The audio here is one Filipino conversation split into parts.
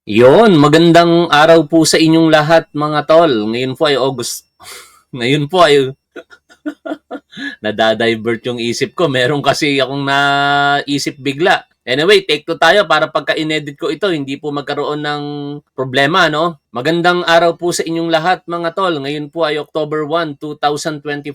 Yon, magandang araw po sa inyong lahat mga tol. Ngayon po ay August. Ngayon po ay nadadivert yung isip ko. Meron kasi akong naisip bigla. Anyway, take two tayo para pagka inedit ko ito, hindi po magkaroon ng problema, no? Magandang araw po sa inyong lahat mga tol. Ngayon po ay October 1, 2025.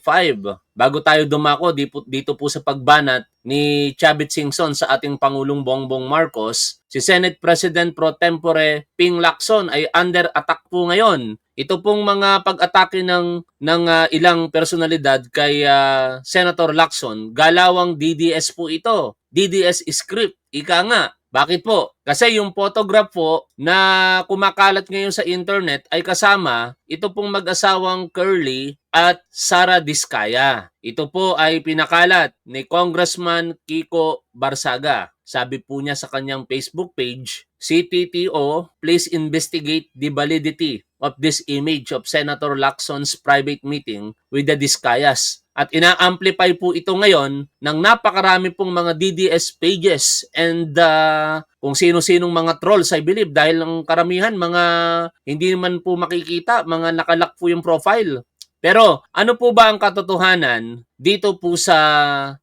Bago tayo dumako dito po sa pagbanat ni Chavit Singson sa ating Pangulong Bongbong Marcos, si Senate President Pro Tempore Ping Lacson ay under attack po ngayon. Ito pong mga pag-atake ng ilang personalidad kay Senator Lacson, galawang DDS po ito. DDS script, ika nga. Bakit po? Kasi yung photograph po na kumakalat ngayon sa internet ay kasama ito pong mag-asawang Curly at Sara Diskaya. Ito po ay pinakalat ni Congressman Kiko Barsaga. Sabi po niya sa kanyang Facebook page, CTTO, please investigate the validity of this image of Senator Lacson's private meeting with the Diskayas. At ina-amplify po ito ngayon ng napakarami pong mga DDS pages and kung sino-sinong mga trolls, I believe, dahil ang karamihan mga hindi man po makikita, mga nakalock po yung profile. Pero ano po ba ang katotohanan dito po sa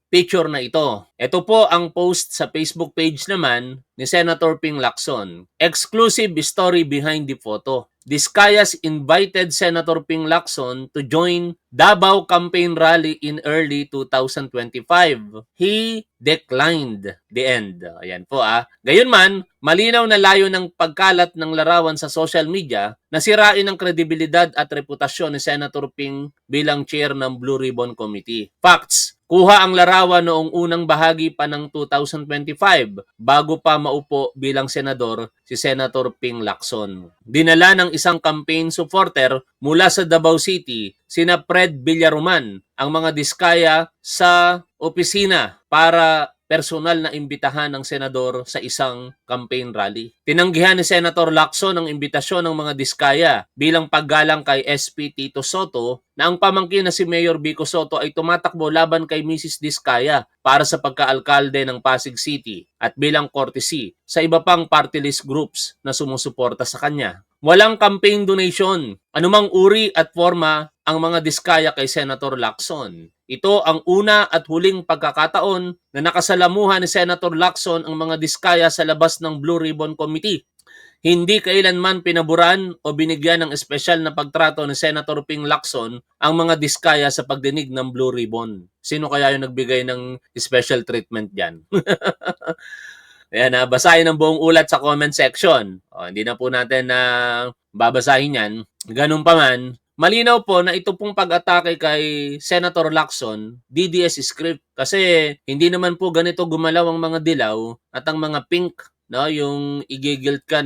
picture na ito? Ito po ang post sa Facebook page naman ni Senator Ping Lacson. Exclusive story behind the photo. Diskayas invited Senator Ping Lacson to join Davao campaign rally in early 2025. He declined. The end. Ayan po Gayunman, malinaw na layo ng pagkalat ng larawan sa social media na sirain ang kredibilidad at reputasyon ni Senator Ping bilang chair ng Blue Ribbon Committee. Facts. Kuha ang larawan noong unang bahagi pa ng 2025 bago pa maupo bilang senador si Senator Ping Lacson. Dinala ng isang campaign supporter mula sa Davao City, sina Fred Villaroman, ang mga Diskaya sa opisina para personal na imbitahan ng senador sa isang campaign rally. Tinanggihan ni Senator Lacson ang imbitasyon ng mga Diskaya bilang paggalang kay SP Tito Soto na ang pamangkin na si Mayor Vico Soto ay tumatakbo laban kay Mrs. Diskaya para sa pagkaalkalde ng Pasig City at bilang courtesy sa iba pang party list groups na sumusuporta sa kanya. Walang campaign donation, anumang uri at forma ang mga Diskaya kay Senator Lacson. Ito ang una at huling pagkakataon na nakasalamuhan ni Senator Lacson ang mga Diskaya sa labas ng Blue Ribbon Committee. Hindi kailanman pinaburan o binigyan ng espesyal na pagtrato ni Senator Ping Lacson ang mga Diskaya sa pagdinig ng Blue Ribbon. Sino kaya yung nagbigay ng special treatment dyan? Ayan basahin ang buong ulat sa comment section. Hindi na po natin babasahin yan. Ganun pa man, malinaw po na ito pong pag-atake kay Senator Lacson, DDS script. Kasi hindi naman po ganito gumalaw ang mga dilaw at ang mga pink, no, yung igigilt ka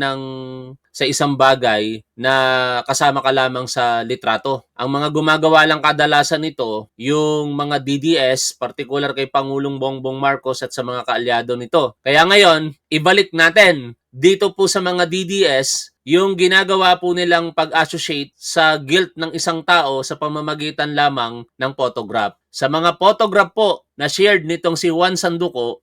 sa isang bagay na kasama ka lamang sa litrato. Ang mga gumagawa lang kadalasan nito, yung mga DDS, particular kay Pangulong Bongbong Marcos at sa mga kaalyado nito. Kaya ngayon, ibalik natin dito po sa mga DDS, yung ginagawa po nilang pag-associate sa guilt ng isang tao sa pamamagitan lamang ng photograph. Sa mga photograph po na shared nitong si Juan Sandugo,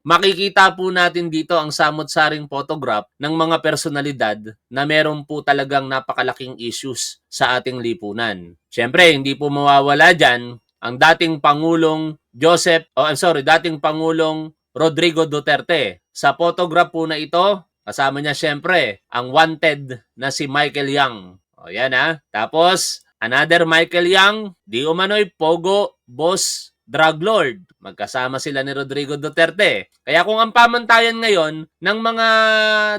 makikita po natin dito ang samot-saring photograph ng mga personalidad na meron po talagang napakalaking issues sa ating lipunan. Siyempre, hindi po mawawala dyan ang dating dating Pangulong Rodrigo Duterte. Sa photograph po na ito, kasama niya siyempre ang wanted na si Michael Yang. Yan Tapos, another Michael Yang, di umano'y Pogo, Boss, Drug Lord. Magkasama sila ni Rodrigo Duterte. Kaya kung ang pamantayan ngayon ng mga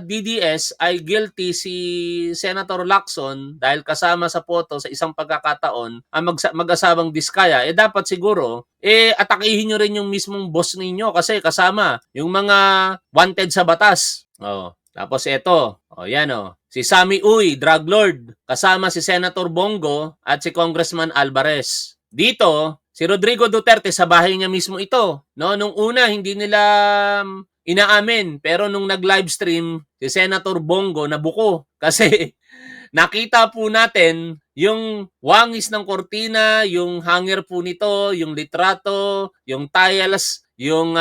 DDS ay guilty si Senator Lacson dahil kasama sa photo sa isang pagkakataon ang mag-asawang Diskaya, dapat siguro atakihin nyo rin yung mismong boss ninyo kasi kasama yung mga wanted sa batas. Tapos ito, si Sammy Uy, drug lord, kasama si Senator Bongo at si Congressman Alvarez. Dito, si Rodrigo Duterte sa bahay niya mismo ito. No, nung una hindi nila inaamin, pero nung nag-livestream si Senator Bongo nabuko kasi nakita po natin yung wangis ng kortina, yung hanger po nito, yung litrato, yung tiles, yung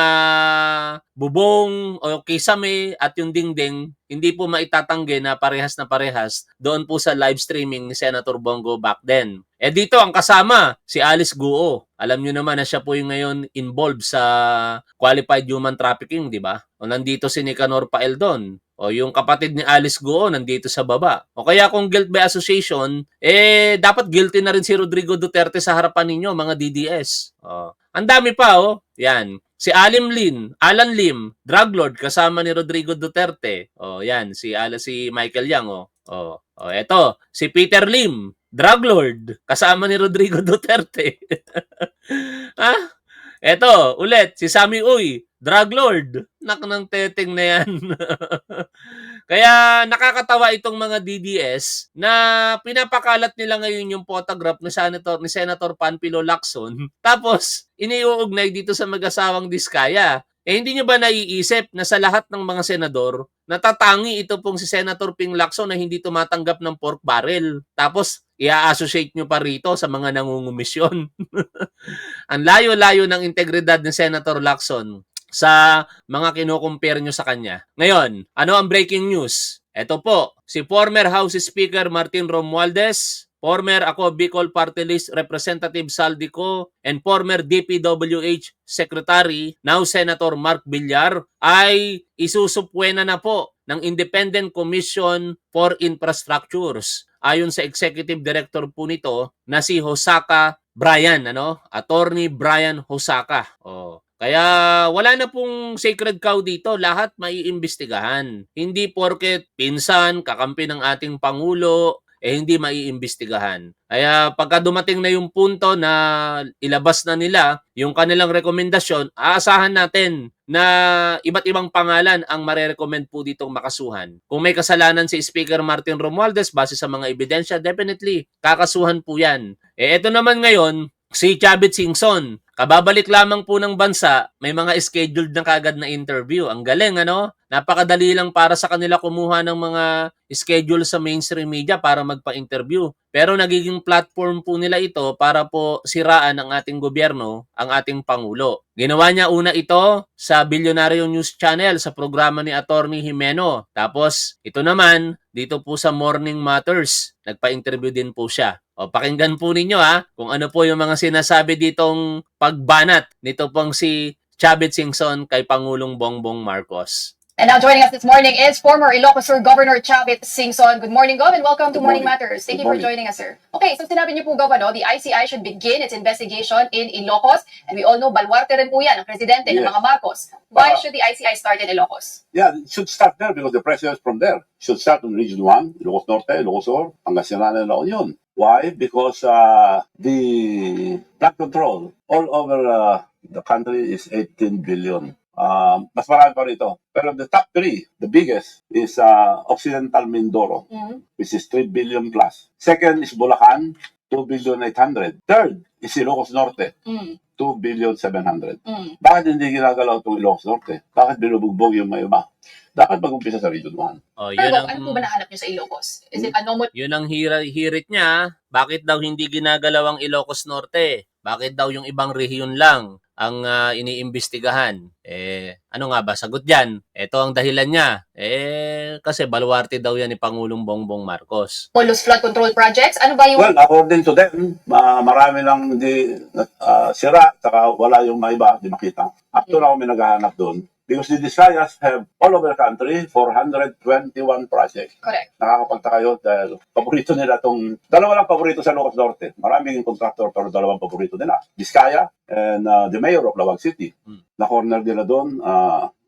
bubong o kisame at yung dingding, hindi po maitatanggi na parehas doon po sa live streaming ni Senator Bongo back then. Dito ang kasama, si Alice Guo. Alam nyo naman na siya po yung ngayon involved sa qualified human trafficking, di ba? O nandito si Nicanor Paeldon. O yung kapatid ni Alice Guo nandito sa baba. O kaya kung guilt by association, dapat guilty na rin si Rodrigo Duterte sa harapan ninyo, mga DDS. Ang dami pa, Yan. Si Alan Lim, drug lord kasama ni Rodrigo Duterte. Yan, si Michael Yang, eto, si Peter Lim, drug lord kasama ni Rodrigo Duterte. Eto, ulit, si Sammy Uy, drug lord. Nak ng teteng na yan. Kaya nakakatawa itong mga DDS na pinapakalat nila ngayon yung photograph ni Senator Panfilo Lacson. Tapos, iniuugnay dito sa mag-asawang Diskaya. Hindi nyo ba naiisip na sa lahat ng mga senador, natatangi ito pong si Senator Ping Lacson na hindi tumatanggap ng pork barrel. Tapos, i-associate nyo pa rito sa mga nangungumisyon. Ang layo-layo ng integridad ni Senator Lacson sa mga kinukumpare nyo sa kanya. Ngayon, ano ang breaking news? Ito po, si former House Speaker Martin Romualdez, former ako Bicol Party List Representative Saldico, and former DPWH Secretary, now Senator Mark Villar, ay isusupwena na po ng Independent Commission for Infrastructures. Ayon sa Executive Director po nito na si Hosaka Brian, Attorney Brian Hosaka. Kaya wala na pong sacred cow dito, lahat maiimbestigahan. Hindi porket pinsan, kakampi ng ating Pangulo, hindi maiimbestigahan. Kaya pagka dumating na yung punto na ilabas na nila yung kanilang rekomendasyon, aasahan natin na iba't ibang pangalan ang marerecommend po ditong makasuhan. Kung may kasalanan si Speaker Martin Romualdez base sa mga ebidensya, definitely kakasuhan po yan. Ito naman ngayon, si Chavit Singson. Kababalik lamang po ng bansa, may mga scheduled na kagad na interview. Ang galing, Napakadali lang para sa kanila kumuha ng mga schedule sa mainstream media para magpa-interview. Pero nagiging platform po nila ito para po siraan ang ating gobyerno, ang ating Pangulo. Ginawa niya una ito sa Bilyonaryo News Channel sa programa ni Attorney Jimeno. Tapos ito naman dito po sa Morning Matters. Nagpa-interview din po siya. Pakinggan po ninyo kung ano po yung mga sinasabi ditong pagbanat nito pong si Chavit Singson kay Pangulong Bongbong Marcos. And now joining us this morning is former Ilocos Sur Governor Chavit Singson. Good morning, Gov, and welcome to Morning Matters. Thank you for joining us, sir. Okay, so sinabi niyo po, Gov, the ICI should begin its investigation in Ilocos. And we all know, baluarte rin po yan, ang presidente ng mga Marcos. Why should the ICI start in Ilocos? Yeah, it should start there because the president is from there. It should start in Region 1, Ilocos Norte, Ilocos Sur, Pangasinan, and La Union. Why? Because the flood control all over the country is 18 billion. Mas marami pa rito. Pero the top three, the biggest, is Occidental Mindoro, which is 3 billion plus. Second is Bulacan, 2 billion 800. Third is Ilocos Norte, 2 billion 700. Bakit hindi ginagalaw itong Ilocos Norte? Bakit binubugbog yung may iba? Dapat mag-umpisa sa Region 1. Pero ano po ba nahanap niyo sa Ilocos? Is it anomaly? Yun ang hirit niya. Bakit daw hindi ginagalaw ang Ilocos Norte? Bakit daw yung ibang rehiyon lang ang iniimbestigahan? Ano nga ba? Sagot dyan. Ito ang dahilan niya. Kasi baluarte daw yan ni Pangulong Bongbong Marcos. Polos flood control projects? Ano ba yung... Well, according to them, marami lang hindi sira, saka wala yung mga iba, di makita. Up to now, may naghahanap doon. Because the Visayas have all over the country 421 projects. Correct. Nakakapagtaka yun dahil paborito nila itong, dalawa lang paborito sa Ilocos Norte. Maraming contractor pero dalawang paborito nila. Vizcaya and the mayor of Lawag City. Na-corner nila doon,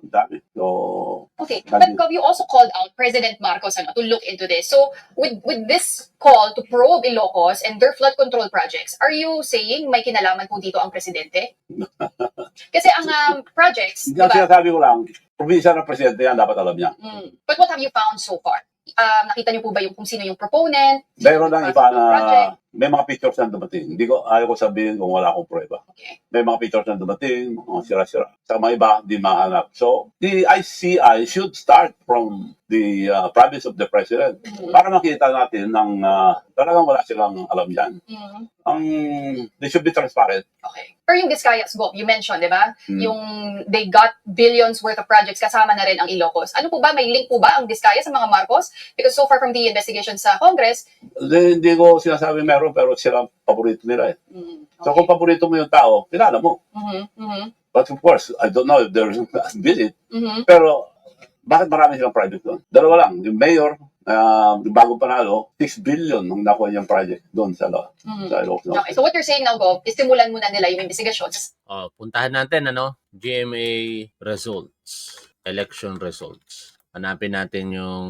dami. So, okay, but Gov, you also called out President Marcos to look into this. So, with this call to probe Ilocos and their flood control projects, are you saying may kinalaman po dito ang presidente? Kasi ang projects, hindi ang sinasabi ko lang, probinsya ng presidente yan, dapat alam niya. But what have you found so far? Nakita niyo po ba kung sino yung proponent? Meron ng iba na may mga pictures na dumating. Hindi ko, ayaw ko sabihin kung wala akong prueba. Okay. May mga pictures na dumating, mga sira-sira. Sa mga iba, di mahanap. So, the ICI should start from the province of the president para makita natin ng talagang wala silang alam yan. They should be transparent. Okay. Pero yung Discayas Go, you mentioned, di ba? Hmm. Yung they got billions worth of projects, kasama na rin ang Ilocos. Ano po ba? May link po ba ang Discayas sa mga Marcos? Because so far from the investigation sa Congress, Hindi ko sinasabi meron, pero sila paborito nila eh. So kung paborito mo yung tao, kilala mo. But of course, I don't know if there's a visit. Pero bakit marami silang project doon? Dalawa lang. Yung mayor, bago panalo, 6 billion ang nakuha niyang project doon sa Ilocos Norte. Okay, so what you're saying now, Go, is simulan muna nila yung investigations. Puntahan natin, GMA results, election results. Hanapin natin yung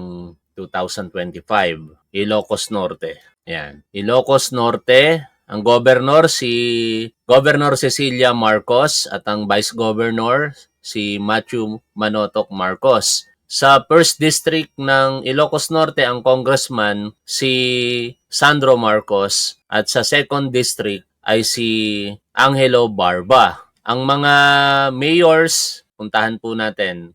2025, Ilocos Norte. Yan. Ilocos Norte, ang governor si Governor Cecilia Marcos at ang vice governor si Matthew Manotoc Marcos. Sa first district ng Ilocos Norte, ang congressman si Sandro Marcos at sa second district ay si Angelo Barba. Ang mga mayors, puntahan po natin.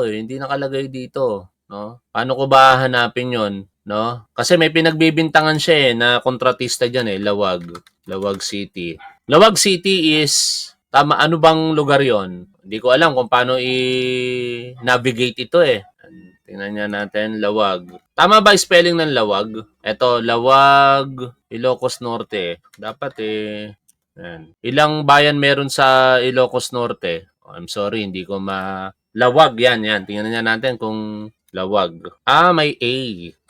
Hindi nakalagay dito, no? Paano ko ba hanapin 'yon, no? Kasi may pinagbibintangan siya na kontratista diyan Lawag City. Lawag City is tama, ano bang lugar 'yon? Hindi ko alam kung paano i-navigate ito Tingnan niya natin, Lawag. Tama ba spelling ng Lawag? Ito, Lawag, Ilocos Norte. Dapat yan. Ilang bayan meron sa Ilocos Norte? I'm sorry, hindi ko Lawag, yan. Tingnan niya natin kung Lawag. May A.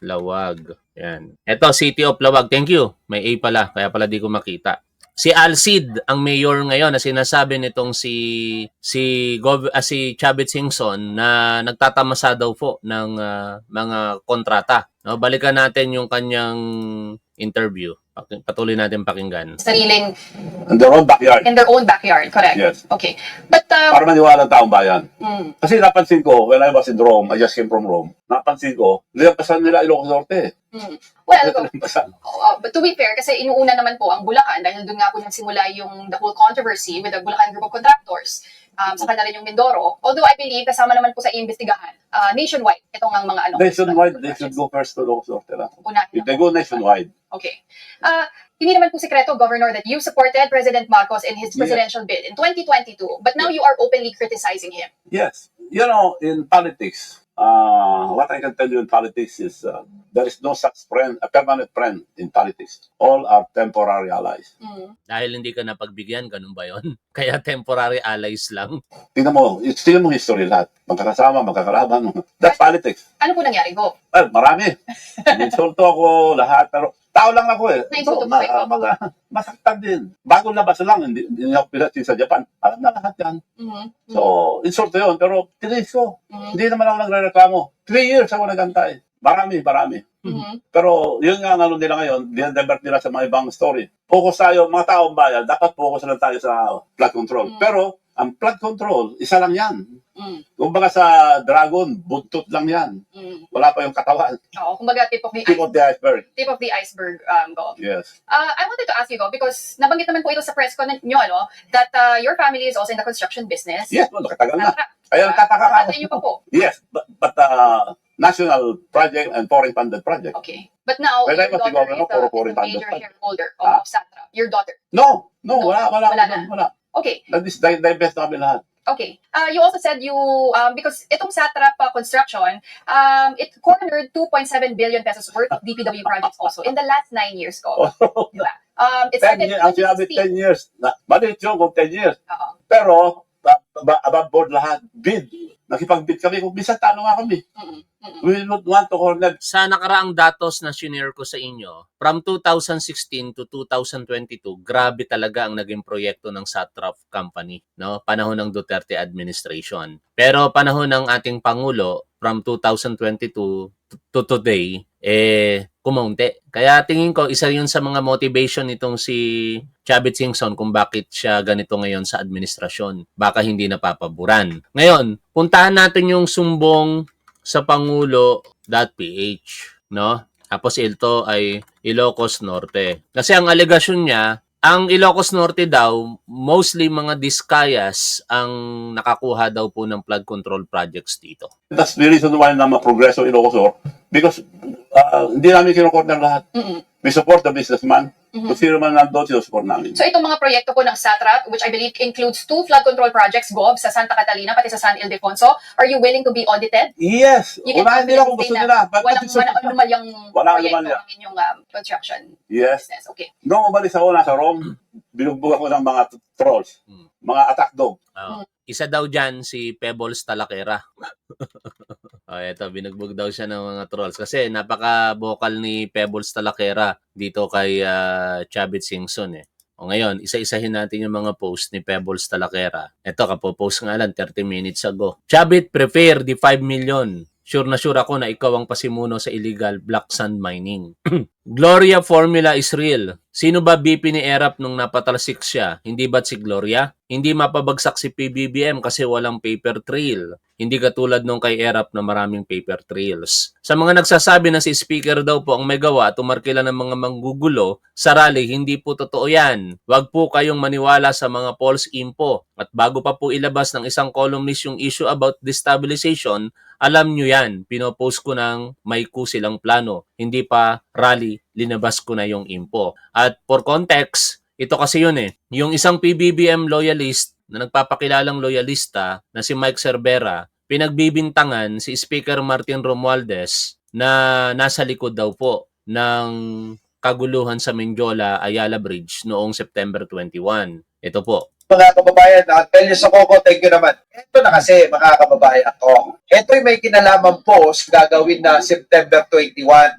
Lawag. Yan. Ito, City of Lawag. Thank you. May A pala, kaya pala di ko makita. Si Alcid ang mayor ngayon na sinasabi nitong si Chavit Singson na nagtatamasa daw po ng mga kontrata. No, balikan natin yung kanyang interview. Patuloy natin pakinggan. Sariling In their own backyard. in their own backyard, correct? Yes. Okay. But, Para maniwala ng taong bayan. Kasi napansin ko, when I was in Rome, I just came from Rome, napansin ko, nilampasan nila Ilocos Norte. well, Go, Nilampasan. but to be fair, kasi inuuna naman po ang Bulacan dahil doon nga po nagsimula yung the whole controversy with the Bulacan Group of Contractors. Saka na rin yung Mindoro. Although I believe, kasama naman po sa iimbestigahan, nationwide, itong ang mga Nationwide, they should go first to Ilocos Norte lang. Unahin If na they po. go nationwide, Okay. Hindi naman po sekreto, Governor, that you supported President Marcos in his Yeah. presidential bid in 2022, but now you are openly criticizing him. yes. You know, in politics, what I can tell you in politics is there is no such friend, a permanent friend in politics. All are temporary allies. Dahil hindi ka napagbigyan, ganun ba yon? Kaya temporary allies lang. Tingnan mo, tingnan mo history lahat. Magkakasama, magkakalaban. That's politics. Ano po nangyari, Go? Well, marami. Insulto ako lahat, pero tao lang ako Nainsulto po kayo? Masaktan din. Bagong labas lang, hindi ako pinasin sa Japan. Alam na lahat yan. So, insulto yun, pero tinis ko. Hindi naman ako nagre-reklamo. 3 years ako nagantay. Marami. Pero yun nga ang ano nila ngayon, dinadivert nila sa mga ibang story. Focus tayo, mga taong bayan, dapat focus lang tayo sa flood control. Pero, ang flood control, isa lang yan. Kumbaga sa dragon, buntot lang yan. Wala pa yung katawan. Oo, kumbaga tip of the Tip of the iceberg. tip of the iceberg, Go. Yes. I wanted to ask you, Go, because nabanggit naman po ito sa press con nyo, that your family is also in the construction business. Yes, well, nakatagal na. Tara. Kaya nagtataka ka ako. Tatay niyo pa po. Yes, but national project and foreign funded project. Okay. But now, When I your was the daughter governor, is a foreign funded major project. shareholder of Satra. Your daughter. No, No, wala. wala. Okay. Divest namin lahat. Okay. You also said because itong Satrap construction, it cornered 2.7 billion pesos worth of DPW projects also in the last 9 years, Go. Diba? It 10 started in years, ang sinabi 10 years. Maliit yun kung 10 years. Oo. Pero, above board lahat. Bid. Nakipag-bid kami. Kung minsan talo nga kami. We will not want to corner. Sa nakaraang datos na shinare ko sa inyo, from 2016 to 2022, grabe talaga ang naging proyekto ng Satrap Company, no? Panahon ng Duterte administration. Pero panahon ng ating Pangulo, from 2022 to today, kumaunti. Kaya tingin ko, isa yun sa mga motivation nitong si Chavit Singson kung bakit siya ganito ngayon sa administrasyon. Baka hindi napapaboran. Ngayon, puntahan natin yung sumbong sa Pangulo.ph, no? Tapos ito ay Ilocos Norte. Kasi ang alegasyon niya, ang Ilocos Norte daw, mostly mga Discayas ang nakakuha daw po ng flood control projects dito. That's the reason why na ma-progreso Ilocos because hindi namin kinukort ng lahat. Mm-mm. We support the businessman. Mhm. Kung sino man nandun, sinusupport namin. So itong mga proyekto po ng SATRA, which I believe includes 2 flood control projects, Gov, sa Santa Catalina, pati sa San Ildefonso, are you willing to be audited? Yes. You can Unahin nila kung gusto say nila. na walang anumalyang Walang proyekto anomalya. ang inyong construction Yes. business. Okay. Noong umalis ako nasa Rome, binugbog ako ng mga trolls. Hmm. Mga attack dog. Isa daw dyan si Pebbles Talaquera. Eto, binugbog daw siya ng mga trolls. Kasi napaka-vocal ni Pebbles Talaquera dito kay Chavit Singson eh. O ngayon, isa-isahin natin yung mga post ni Pebbles Talaquera. Ito, kapopost nga lang 30 minutes ago. Chavit, prepare the 5 million. Sure na sure ako na ikaw ang pasimuno sa illegal black sand mining. Gloria formula is real. Sino ba BP ni Erap nung napatalsik siya? Hindi ba't si Gloria? Hindi mapabagsak si PBBM kasi walang paper trail. Hindi katulad nung kay Erap na maraming paper trails. Sa mga nagsasabi na si Speaker daw po ang may gawa at umarkila ng mga manggugulo sa rally, hindi po totoo yan. Huwag po kayong maniwala sa mga false info. At bago pa po ilabas ng isang columnist yung issue about destabilization, alam nyo yan, pinopost ko ng may silang plano. Hindi pa rally, linabas ko na yung info. At for context, ito kasi yun eh. Yung isang PBBM loyalist na nagpapakilalang loyalista na si Mike Cervera, pinagbibintangan si Speaker Martin Romualdez na nasa likod daw po ng kaguluhan sa Mendiola Ayala Bridge noong September 21. Ito po. Mga kababayan, tell you sa Coco, thank you naman. Ito na kasi, mga kababayan ko. Ito'y may kinalaman po sa gagawin na September 21.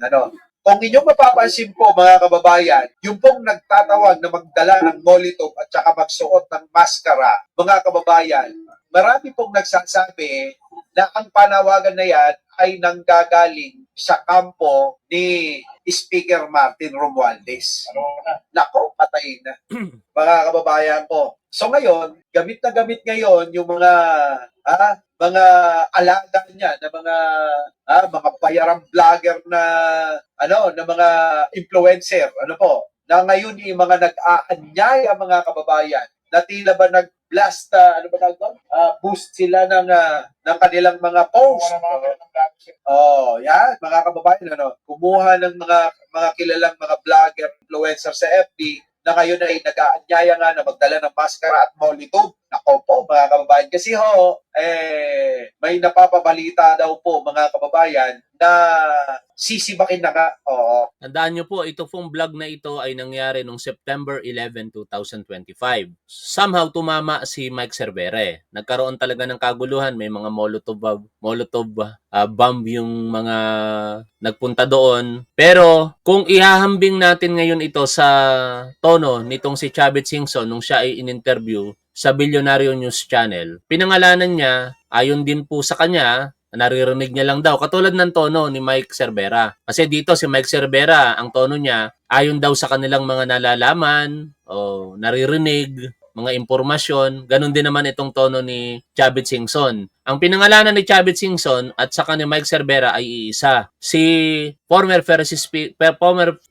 Kung inyong mapapansin po, mga kababayan, yung pong nagtatawag na magdala ng molotov at saka magsuot ng maskara, mga kababayan, marami pong nagsasabi na ang panawagan na yan ay nanggagaling sa kampo ni Speaker Martin Romualdez. Nako, patay na. Mga kababayan ko. So ngayon, gamit na gamit ngayon yung mga alaga niya na mga bayarang vlogger na na mga influencer, na ngayon yung mga nag-aanyaya, mga kababayan, na tila ba nag-blast, boost sila ng kanilang mga post. Yan, mga kababayan, kumuha ng mga kilalang mga vlogger, influencer sa FB, na ngayon ay nag-aanyaya nga na magdala ng maskara at molotov. Nako po, mga kababayan. Kasi may napapabalita daw po, mga kababayan, na sisibakin na nga. Oo. Tandaan nyo po, ito pong vlog na ito ay nangyari noong September 11, 2025. Somehow tumama si Mike Cervera. Nagkaroon talaga ng kaguluhan. May mga molotov bomb yung mga nagpunta doon. Pero kung ihahambing natin ngayon ito sa tono nitong si Chavit Singson nung siya ay in-interview sa Billionario News Channel, pinangalanan niya, ayon din po sa kanya, naririnig niya lang daw, katulad ng tono ni Mike Cervera. Kasi dito si Mike Cervera, ang tono niya, ayon daw sa kanilang mga nalalaman o naririnig, mga impormasyon, ganun din naman itong tono ni Chavit Singson. Ang pinangalanan ni Chavit Singson at saka ni Mike Cervera ay iisa. Si former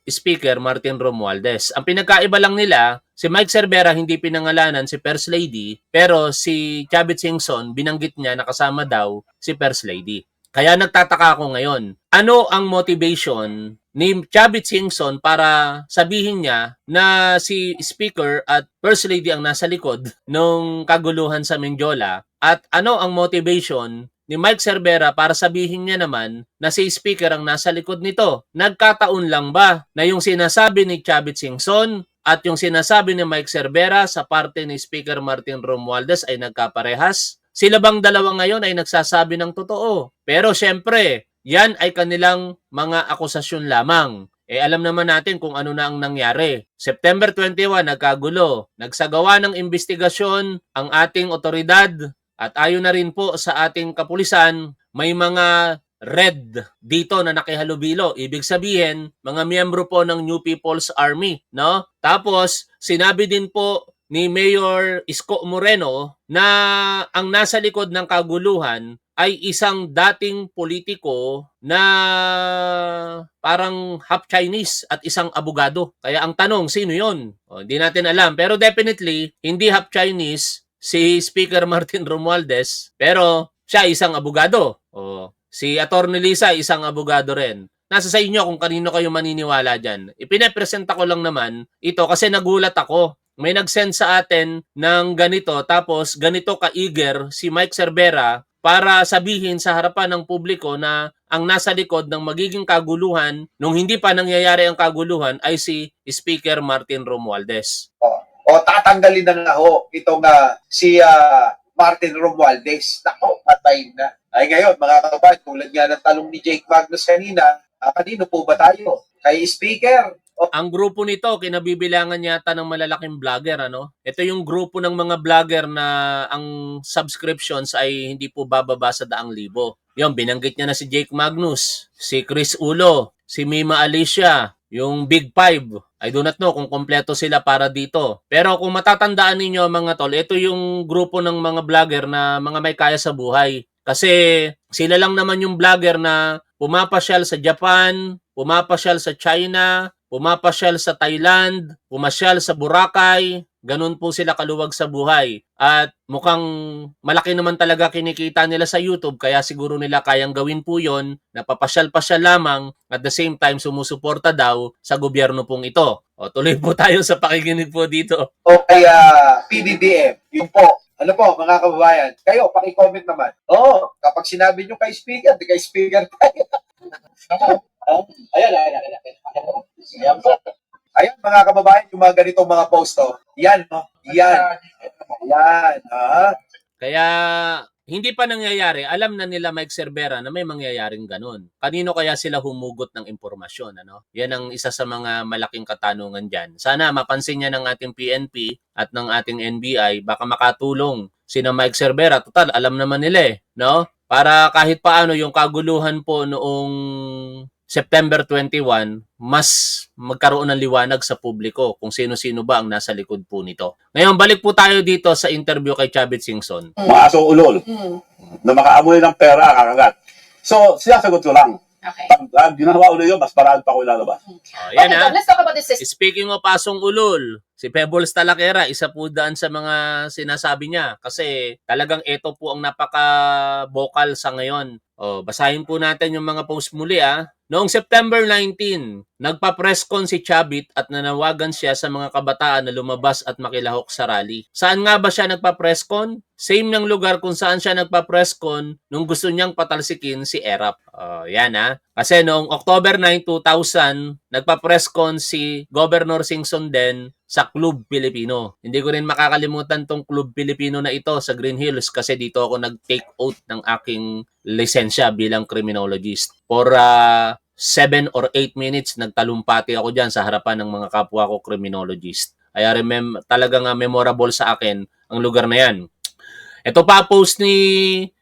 Speaker Martin Romualdez. Ang pinagkaiba lang nila, si Mike Cervera hindi pinangalanan si First Lady, pero si Chavit Singson binanggit niya na kasama daw si First Lady. Kaya nagtataka ako ngayon, ano ang motivation ni Chavit Singson para sabihin niya na si Speaker at First Lady ang nasa likod nung kaguluhan sa Mendiola, at ano ang motivation ni Mike Cervera para sabihin niya naman na si Speaker ang nasa likod nito? Nagkataon lang ba na yung sinasabi ni Chavit Singson at yung sinasabi ni Mike Cervera sa parte ni Speaker Martin Romualdez ay nagkaparehas? Sila bang dalawa ngayon ay nagsasabi ng totoo? Pero syempre, yan ay kanilang mga akusasyon lamang. Alam naman natin kung ano na ang nangyari. September 21, nagkagulo. Nagsagawa ng investigasyon ang ating otoridad at ayon na rin po sa ating kapulisan, may mga red dito na nakihalubilo. Ibig sabihin, mga miyembro po ng New People's Army, no? Tapos, sinabi din po ni Mayor Isko Moreno na ang nasa likod ng kaguluhan ay isang dating politiko na parang half Chinese at isang abogado. Kaya ang tanong, sino yon? Hindi natin alam. Pero definitely, hindi half Chinese si Speaker Martin Romualdez, pero siya isang abogado. Si Attorney Lisa, isang abogado rin. Nasa sa inyo kung kanino kayo maniniwala dyan. Ipinapresenta ko lang naman ito kasi nagulat ako. May nag-send sa atin ng ganito, tapos ganito ka-eager si Mike Cervera para sabihin sa harapan ng publiko na ang nasa likod ng magiging kaguluhan nung hindi pa nangyayari ang kaguluhan ay si Speaker Martin Romualdez. O tatanggalin na nga ho itong si Martin Romualdez. Nako, patay na. Ay ngayon, mga kababayan, tulad nga ng talong ni Jake Magnus kanina, kanino po ba tayo? Kay Speaker? Ang grupo nito, kinabibilangan yata ng malalaking vlogger, ano? Ito yung grupo ng mga vlogger na ang subscriptions ay hindi po bababa sa 100,000. Yung binanggit niya na si Jake Magnus, si Chris Ulo, si Mima Alicia, yung Big Five. I do not know kung kompleto sila para dito. Pero kung matatandaan ninyo mga tol, ito yung grupo ng mga vlogger na mga may kaya sa buhay. Kasi sila lang naman yung vlogger na pumapasyal sa Japan, pumapasyal sa China, pumapasyal sa Thailand, pumasyal sa Boracay, ganun po sila kaluwag sa buhay. At mukhang malaki naman talaga kinikita nila sa YouTube, kaya siguro nila kayang gawin po yon, napapasyal-pasyal lamang, at the same time sumusuporta daw sa gobyerno pong ito. Tuloy po tayo sa pakikinig po dito. O kay PBBM, yun po. Ano po, mga kababayan, kayo, paki-comment naman. Kapag sinabi nyo kay Speaker, di kay Speaker tayo. Ayan. Ayan po. Ayan, mga kababayan, yung mga ganitong mga post, yan, no? Yan. Kaya hindi pa nangyayari, alam na nila Mike Cervera na may mangyayaring ganun. Kanino kaya sila humugot ng impormasyon? Ano? Yan ang isa sa mga malaking katanungan dyan. Sana mapansin niya ng ating PNP at ng ating NBI, baka makatulong sina Mike Cervera. Total, alam naman nila no? Para kahit paano yung kaguluhan po noong September 21, mas magkaroon ng liwanag sa publiko kung sino-sino ba ang nasa likod po nito. Ngayon, balik po tayo dito sa interview kay Chavit Singson. Mga asong ulol na makaamoy ng pera, kakagat. So, sinasagot ko lang. Okay. Pag ginawa ulit yun, mas paraan pa ko ilalabas. Yan Okay, so let's talk about this system. Speaking of pasong ulol, si Pebbles Talakera, isa po daan sa mga sinasabi niya kasi talagang ito po ang napaka-vocal sa ngayon. Basahin po natin yung mga post muli Noong September 19, nagpa-press con si Chavit at nanawagan siya sa mga kabataan na lumabas at makilahok sa rally. Saan nga ba siya nagpa-press con? Same ng lugar kung saan siya nagpa-press con nung gusto niyang patalsikin si Erap. Yan Kasi noong October 9, 2000, nagpa-press con si Governor Singson din sa Club Pilipino. Hindi ko rin makakalimutan tong Club Pilipino na ito sa Green Hills kasi dito ako nag-take oath ng aking lisensya bilang criminologist. For 7 or 8 minutes, nagtalumpati ako dyan sa harapan ng mga kapwa ko criminologist. Kaya talagang memorable sa akin ang lugar na yan. Ito pa post ni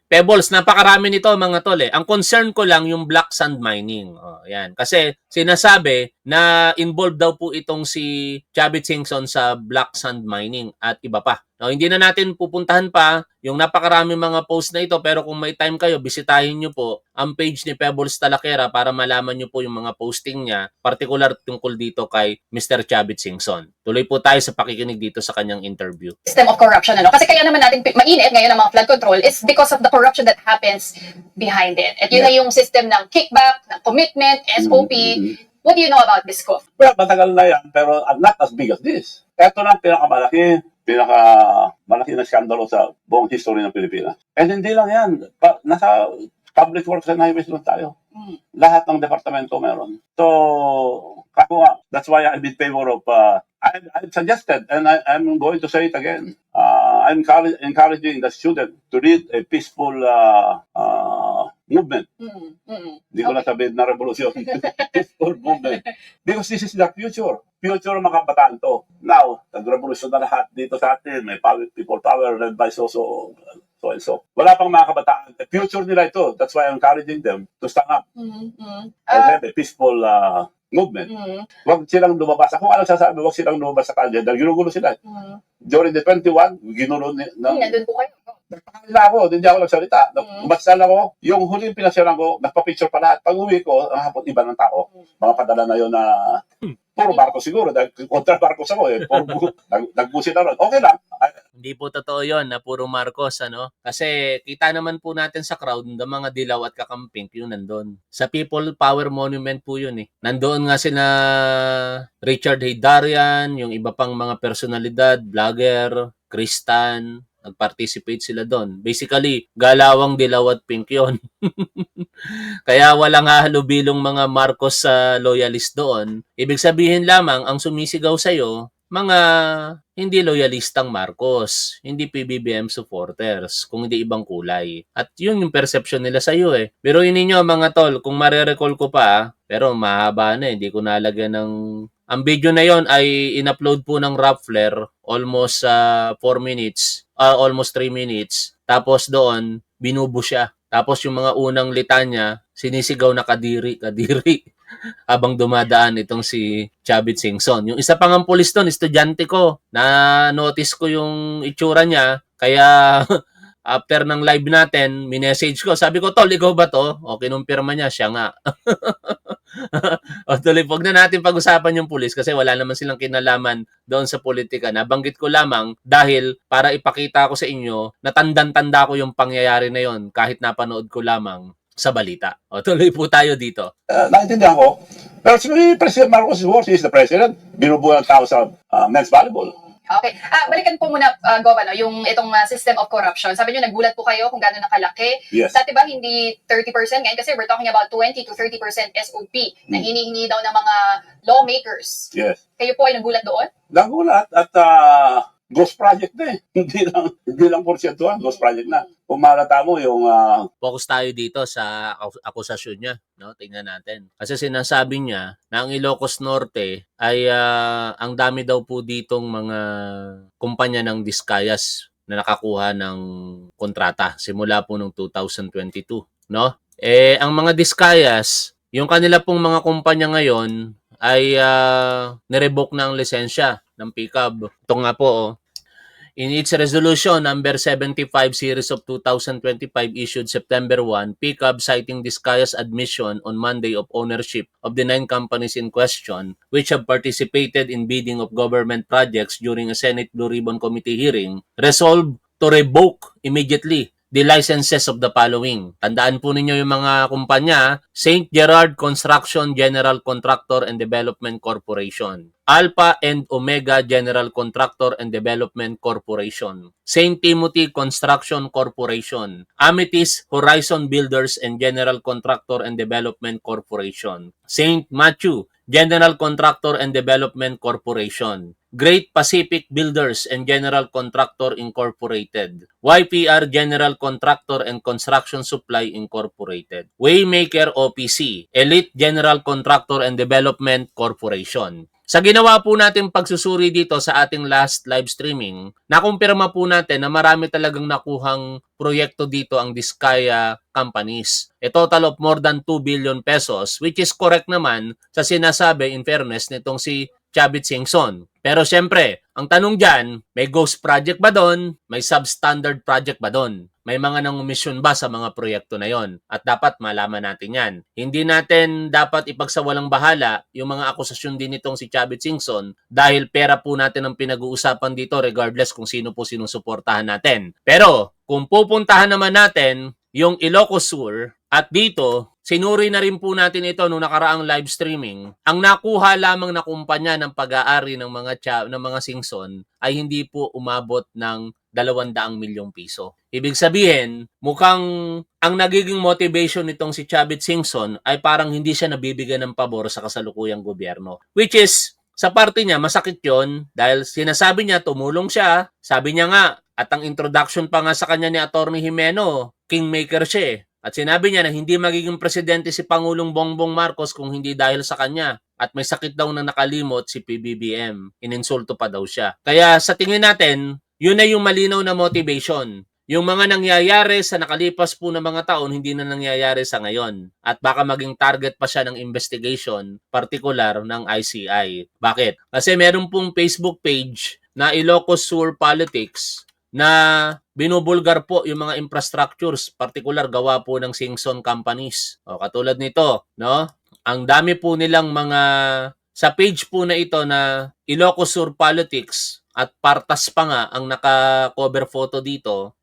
Pebbles, napakarami nito mga tol Ang concern ko lang yung black sand mining. Yan. Kasi sinasabi na involved daw po itong si Chavit Singson sa black sand mining at iba pa. Hindi na natin pupuntahan pa yung napakarami mga post na ito, pero kung may time kayo, bisitahin nyo po ang page ni Pebbles Talakera para malaman nyo po yung mga posting niya, particular tungkol dito kay Mr. Chavit Singson. Tuloy po tayo sa pakikinig dito sa kanyang interview. System of corruption, Kasi kaya naman natin mainit ngayon ang mga flood control is because of the corruption that happens behind it. At yun na yung system ng kickback, ng commitment, SOP. What do you know about this, Ko? Well, matagal na yan, pero not as big as this. Ito lang pinakamalaki na skandalo sa buong history ng Pilipinas. And hindi lang yan. Nasa public works and highways lang tayo. Lahat ng departamento meron. So, that's why I'm in favor of, I've suggested, and I'm going to say it again, I'm encouraging the student to lead a peaceful movement. Hindi ko na sabihin na revolusyon. Peaceful movement. Because this is the future. Future ng mga kabataan to. Now, nag-revolusyon na lahat dito sa atin. May people power led by so and so. Wala pang mga kabataan. The future nila ito. That's why I'm encouraging them to stand up and have a peaceful movement. Huwag silang lumabas. Kung ano sasabi, huwag silang lumabas sa kalye dahil ginugulo sila. During the 21, ginulo Nandun po kayo. Nagpakaila ako, hindi ako nagsalita. Basta lang ako, yung huling pinasyaran ko, nagpa-picture pa lahat. Pag uwi ko, ang hapon iba ng tao. Mga padala na yun na puro barko siguro, dahil kontra barkos ako eh. Nagbusin na ron. Okay lang. Hindi po totoo yon na puro Marcos, ano? Kasi kita naman po natin sa crowd ng mga dilaw at kakamping yung nandun. Sa People Power Monument po yun eh. Nandoon nga sila Richard Haydarian, yung iba pang mga personalidad, vlogger, Kristan, nag-participate sila doon. Basically, galawang dilaw at pink yun. Kaya walang hahalubilong mga Marcos sa loyalist doon. Ibig sabihin lamang, ang sumisigaw sa'yo, mga hindi loyalistang Marcos, hindi PBBM supporters, kung hindi ibang kulay. At yun yung perception nila sa iyo eh. Pero ninyo mga tol, kung marirecall ko pa, pero mahaba na hindi ko nalagyan ng... Ang video na yon ay in-upload po ng Rappler almost 4 minutes, almost 3 minutes. Tapos doon, binubo siya. Tapos yung mga unang litanya, sinisigaw na kadiri, kadiri. Habang dumadaan itong si Chavit Singson. Yung isa pang ang pulis doon, estudyante ko, na-notice ko yung itsura niya, kaya after ng live natin, minessage ko, sabi ko, tol, ikaw ba to? O, kinumpirma niya, siya nga. O, tuloy, huwag na natin pag-usapan yung pulis kasi wala naman silang kinalaman doon sa politika. Nabanggit ko lamang dahil para ipakita ko sa inyo na tandang-tanda ko yung pangyayari na yon kahit napanood ko lamang sa balita. O, tuloy po tayo dito. Naintindihan ko. Pero si President Marcos is worse. He is the president. Binubuo ng tao sa men's volleyball. Okay. Balikan po muna, Governor, yung itong system of corruption. Sabi niyo, nagulat po kayo kung gano'n nakalaki. Yes. Dati ba hindi 30% ngayon? Kasi we're talking about 20 to 30% SOP na hinihingi daw ng mga lawmakers. Yes. Kayo po ay nagulat doon? Nagulat at ghost project na eh. Hindi lang porsyentuhan, ghost project na. Kung malata mo yung Focus tayo dito sa akusasyon niya, no? Tingnan natin. Kasi sinasabi niya na ang Ilocos Norte ay ang dami daw po ditong mga kumpanya ng Discayas na nakakuha ng kontrata simula po noong 2022, no? Ang mga Discayas, yung kanila pong mga kumpanya ngayon ay nirevoke na ang lisensya ng PCAB. Ito nga po, oh. In its resolution number 75 series of 2025 issued September 1, PCAB citing Discaya's admission on Monday of ownership of the 9 companies in question which have participated in bidding of government projects during a Senate Blue Ribbon Committee hearing, resolved to revoke immediately the licenses of the following. Tandaan po ninyo yung mga kumpanya: St. Gerard Construction General Contractor and Development Corporation, Alpha and Omega General Contractor and Development Corporation, St. Timothy Construction Corporation, Amethyst Horizon Builders and General Contractor and Development Corporation, St. Matthew General Contractor and Development Corporation, Great Pacific Builders and General Contractor Incorporated, YPR General Contractor and Construction Supply Incorporated, Waymaker OPC, Elite General Contractor and Development Corporation. Sa ginawa po natin pagsusuri dito sa ating last live streaming, nakumpirma po natin na marami talagang nakuhang proyekto dito ang Discaya companies. A total of more than 2 billion pesos, which is correct naman sa sinasabi in fairness nitong si Chavit Singson. Pero syempre, ang tanong dyan, may ghost project ba doon? May substandard project ba doon? May mga nangumisyon ba sa mga proyekto na yon? At dapat malaman natin yan. Hindi natin dapat ipagsawalang bahala yung mga akusasyon din nitong si Chavit Singson dahil pera po natin ang pinag-uusapan dito regardless kung sino po sinusuportahan natin. Pero kung pupuntahan naman natin yung Ilocos Sur at dito, sinuri na rin po natin ito nung nakaraang live streaming. Ang nakuha lamang na kumpanya ng pag-aari ng mga Singson ay hindi po umabot ng 200 milyong piso. Ibig sabihin, mukhang ang nagiging motivation nitong si Chavit Singson ay parang hindi siya nabibigyan ng pabor sa kasalukuyang gobyerno. Which is, sa parte niya, masakit yon dahil sinasabi niya, tumulong siya. Sabi niya nga, at ang introduction pa nga sa kanya ni Atty. Jimeno, kingmaker siya eh. At sinabi niya na hindi magiging presidente si Pangulong Bongbong Marcos kung hindi dahil sa kanya. At may sakit daw na nakalimot si PBBM. Ininsulto pa daw siya. Kaya sa tingin natin, yun na yung malinaw na motivation. Yung mga nangyayari sa nakalipas po na mga taon, hindi na nangyayari sa ngayon. At baka maging target pa siya ng investigation, particular ng ICI. Bakit? Kasi meron pong Facebook page na Ilocos Sur Politics na binubulgar po yung mga infrastructures, particular gawa po ng Singson companies. O, katulad nito, no? Ang dami po nilang mga sa page po na ito na Ilocos Sur Politics at Partas pa nga ang naka-cover photo dito,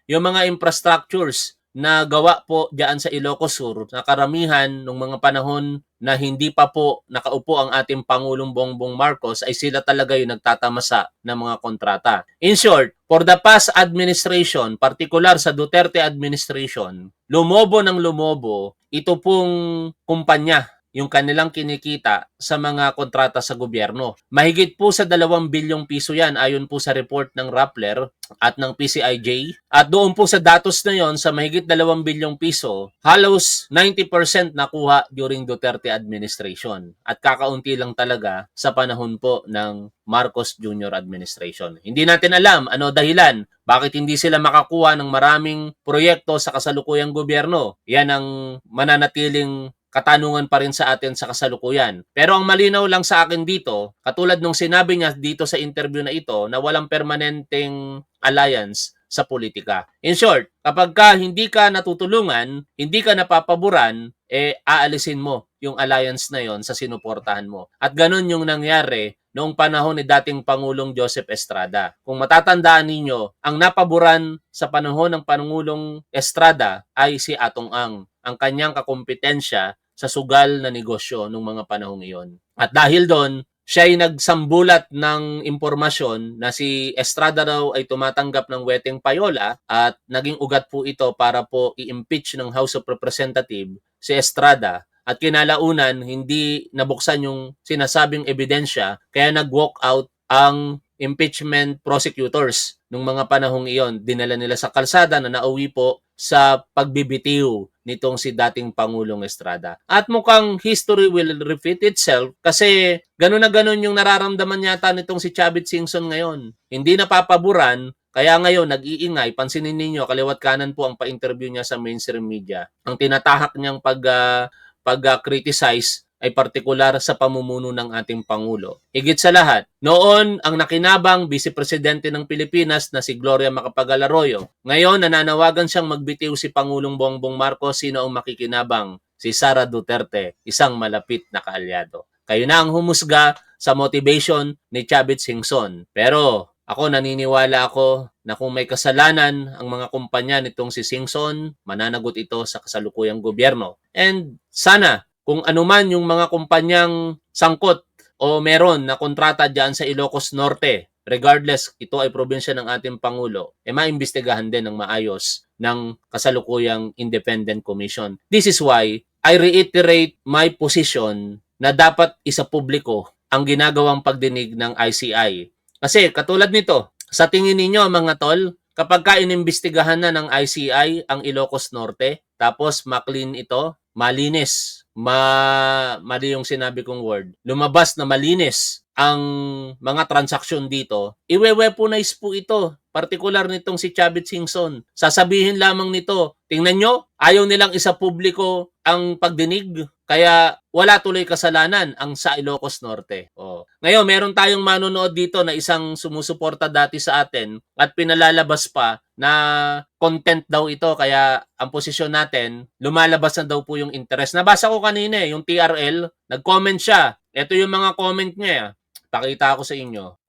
yung mga infrastructures na gawa po diyan sa Ilocos Sur na karamihan ng mga panahon na hindi pa po nakaupo ang ating Pangulong Bongbong Marcos ay sila talaga yung nagtatamasa ng mga kontrata. In short, for the past administration, particular sa Duterte administration, lumobo ng lumobo ito pong kumpanya, yung kanilang kinikita sa mga kontrata sa gobyerno. Mahigit po sa 2 bilyong piso yan ayon po sa report ng Rappler at ng PCIJ. At doon po sa datos na yon, sa mahigit 2 bilyong piso, halos 90% nakuha during Duterte administration. At kakaunti lang talaga sa panahon po ng Marcos Jr. administration. Hindi natin alam ano dahilan bakit hindi sila makakuha ng maraming proyekto sa kasalukuyang gobyerno. Yan ang mananatiling katanungan pa rin sa atin sa kasalukuyan. Pero ang malinaw lang sa akin dito, katulad nung sinabi niya dito sa interview na ito, na walang permanenteng alliance sa politika. In short, kapag hindi ka natutulungan, hindi ka napapaboran, aalisin mo yung alliance na yon sa sinuportahan mo. At ganun yung nangyari noong panahon ni dating Pangulong Joseph Estrada. Kung matatandaan ninyo, ang napaboran sa panahon ng Pangulong Estrada ay si Atong ang kanyang kakompetensya sa sugal na negosyo nung mga panahong iyon. At dahil doon, siya ay nagsambulat ng impormasyon na si Estrada raw ay tumatanggap ng weteng payola at naging ugat po ito para po i-impeach ng House of Representatives si Estrada. At kinalaunan, hindi nabuksan yung sinasabing ebidensya kaya nag-walk out ang impeachment prosecutors nung mga panahong iyon. Dinala nila sa kalsada na nauwi po sa pagbibitiw nitong si dating Pangulong Estrada. At mukhang history will repeat itself kasi gano'n na gano'n yung nararamdaman yata nitong si Chavit Singson ngayon. Hindi napapaboran, kaya ngayon nag-iingay. Pansinin ninyo, kaliwat kanan po ang pa-interview niya sa mainstream media. Ang tinatahak niyang pag-criticize ay partikular sa pamumuno ng ating Pangulo. Higit sa lahat, noon ang nakinabang Vice Presidente ng Pilipinas na si Gloria Macapagal Arroyo. Ngayon, nananawagan siyang magbitiw si Pangulong Bongbong Marcos. Sino ang makikinabang? Si Sara Duterte, isang malapit na kaalyado. Kayo na ang humusga sa motivation ni Chavit Singson. Pero ako naniniwala ako na kung may kasalanan ang mga kumpanya nitong si Singson, mananagot ito sa kasalukuyang gobyerno. And sana kung anuman yung mga kumpanyang sangkot o meron na kontrata dyan sa Ilocos Norte, regardless ito ay probinsya ng ating Pangulo, maimbestigahan din ng maayos ng kasalukuyang Independent Commission. This is why I reiterate my position na dapat isa publiko ang ginagawang pagdinig ng ICI. Kasi katulad nito, sa tingin ninyo mga tol, kapag inimbestigahan na ng ICI ang Ilocos Norte, tapos maklin ito, malinis, mali yung sinabi kong word, lumabas na malinis ang mga transaksyon dito, iwe-weaponize po ito, partikular nitong si Chavit Singson. Sasabihin lamang nito, tingnan nyo, ayaw nilang isa publiko ang pagdinig, kaya wala tuloy kasalanan ang sa Ilocos Norte. Ngayon, meron tayong manonood dito na isang sumusuporta dati sa atin at pinalalabas pa na content daw ito, kaya ang posisyon natin, lumalabas na daw po yung interest. Nabasa ko kanina yung TRL, nag-comment siya. Ito yung mga comment niya. Pakita ko sa inyo.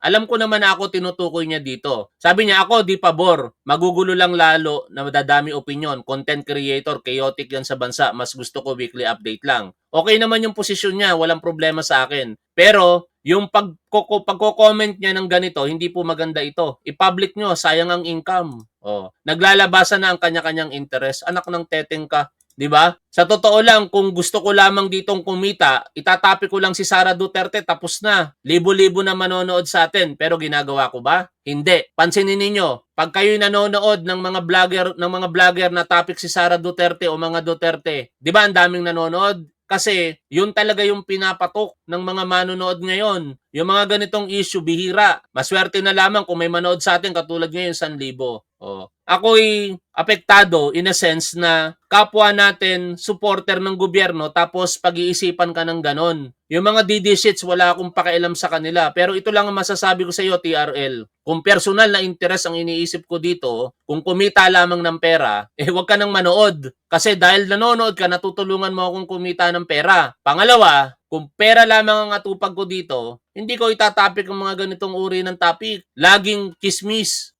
Alam ko naman na ako tinutukoy niya dito. Sabi niya, ako di pabor. Magugulo lang lalo na madadami opinion. Content creator, chaotic yan sa bansa. Mas gusto ko weekly update lang. Okay naman yung posisyon niya. Walang problema sa akin. Pero yung pagko-comment niya ng ganito, hindi po maganda ito. I-public nyo, sayang ang income. Naglalabasan na ang kanya-kanyang interest. Anak ng teteng ka. Diba? Sa totoo lang, kung gusto ko lamang ditong kumita, itatapi ko lang si Sara Duterte, tapos na. Libo-libo na manonood sa atin, pero ginagawa ko ba? Hindi. Pansinin ninyo, pag kayo'y nanonood ng mga vlogger na topic si Sara Duterte o mga Duterte, di ba ang daming nanonood? Kasi yun talaga yung pinapatok ng mga manonood ngayon. Yung mga ganitong issue, bihira. Maswerte na lamang kung may manood sa atin katulad ngayon 1,000. Ako'y apektado in a sense na kapwa natin supporter ng gobyerno tapos pag-iisipan ka ng ganon. Yung mga DD shits, wala akong pakialam sa kanila. Pero ito lang ang masasabi ko sa iyo, TRL. Kung personal na interest ang iniisip ko dito, kung kumita lamang ng pera, huwag ka nang manood. Kasi dahil nanonood ka, natutulungan mo akong kumita ng pera. Pangalawa, kung pera lamang ang atupag ko dito, hindi ko itatapik ang mga ganitong uri ng topic. Laging kismis,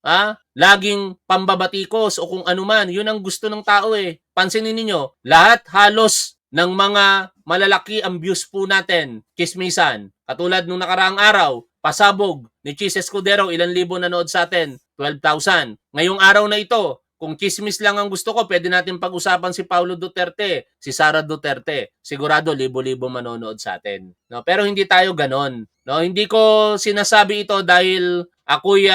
laging pambabatikos o kung ano man. Yun ang gusto ng tao eh. Pansinin ninyo, lahat halos ng mga malalaki ang views po natin, kismisan. Katulad nung nakaraang araw, pasabog ni Chis Escudero, ilang libo nanood sa atin? 12,000. Ngayong araw na ito, kung chismis lang ang gusto ko, pwede natin pag-usapan si Paulo Duterte, si Sara Duterte. Sigurado libo-libo manonood sa atin. No, pero hindi tayo ganon. No, hindi ko sinasabi ito dahil ako'y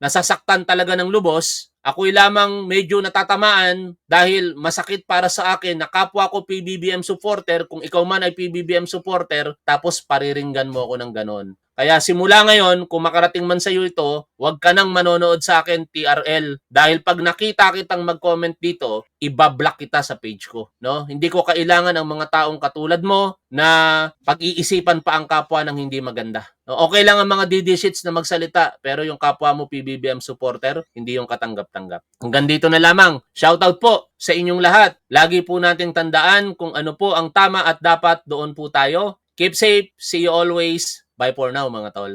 nasasaktan talaga ng lubos. Ako'y lamang medyo natatamaan dahil masakit para sa akin na kapwa ko PBBM supporter, kung ikaw man ay PBBM supporter, tapos pariringgan mo ako ng ganon. Kaya simula ngayon, kung makarating man sa iyo ito, huwag ka nang manonood sa akin, TRL. Dahil pag nakita kitang mag-comment dito, ibablock kita sa page ko. No? Hindi ko kailangan ang mga taong katulad mo na pag-iisipan pa ang kapwa ng hindi maganda. No? Okay lang ang mga DD shits na magsalita, pero yung kapwa mo PBBM supporter, hindi yung katanggap-tanggap. Hanggang dito na lamang. Shoutout po sa inyong lahat. Lagi po nating tandaan kung ano po ang tama at dapat, doon po tayo. Keep safe. See you always. Bye for now, mga tol.